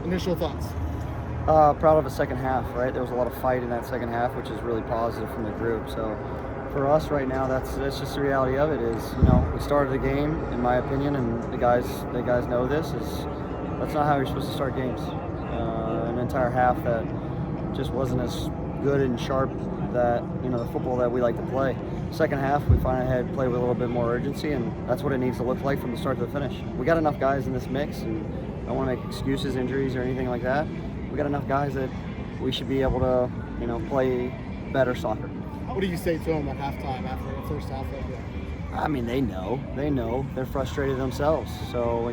Initial thoughts? Proud of the second half, right? There was a lot of fight in that second half, which is really positive from the group. So for us right now, that's just the reality of it. Is we started the game, in my opinion, and the guys know this. Is that's not how you're supposed to start games. An entire half that just wasn't as good and sharp that the football that we like to play. Second half, we finally had play with a little bit more urgency, and that's what it needs to look like from the start to the finish. We got enough guys in this mix, and I don't want to make excuses, injuries, or anything like that. We got enough guys that we should be able to, play better soccer. What do you say to them at halftime after the first half like that? I mean, they know. They're frustrated themselves. So,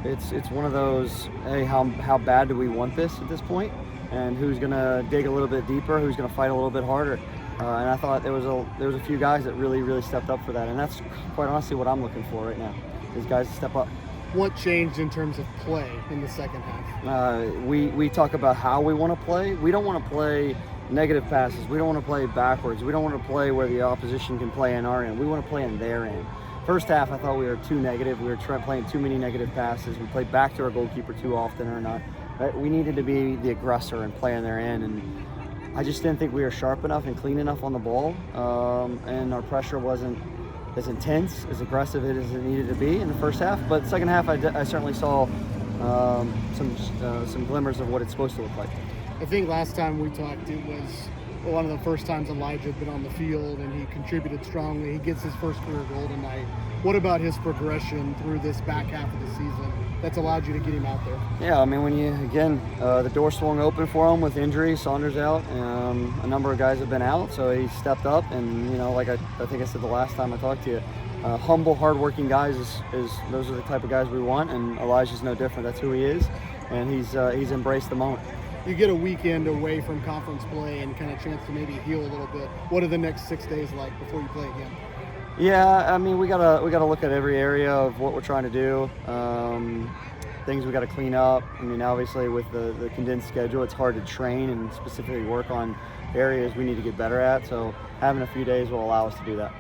it's one of those, hey, how bad do we want this at this point? And who's going to dig a little bit deeper? Who's going to fight a little bit harder? And I thought there was a few guys that really stepped up for that. And that's quite honestly what I'm looking for right now, is guys to step up. What changed in terms of play in the second half? We talk about how we want to play. We don't want to play negative passes. We don't want to play backwards. We don't want to play where the opposition can play in our end. We want to play in their end. First half, I thought we were too negative. We were playing too many negative passes. We played back to our goalkeeper too often or not. We needed to be the aggressor and play in their end. And I just didn't think we were sharp enough and clean enough on the ball. And our pressure wasn't as intense, as aggressive as it needed to be in the first half. But second half, I certainly saw some glimmers of what it's supposed to look like. I think last time we talked, it was one of the first times Elijah had been on the field, and he contributed strongly. He gets his first career goal tonight. What about his progression through this back half of the season that's allowed you to get him out there? Yeah, I mean, when the door swung open for him with injury, Saunders out, a number of guys have been out, so he stepped up, and like I think I said the last time I talked to you, humble, hardworking guys is those are the type of guys we want, and Elijah's no different. That's who he is, and he's embraced the moment. You get a weekend away from conference play and kind of chance to maybe heal a little bit. What are the next 6 days like before you play again? Yeah, I mean, we gotta look at every area of what we're trying to do. Things we got to clean up. I mean, obviously with the condensed schedule, it's hard to train and specifically work on areas we need to get better at. So having a few days will allow us to do that.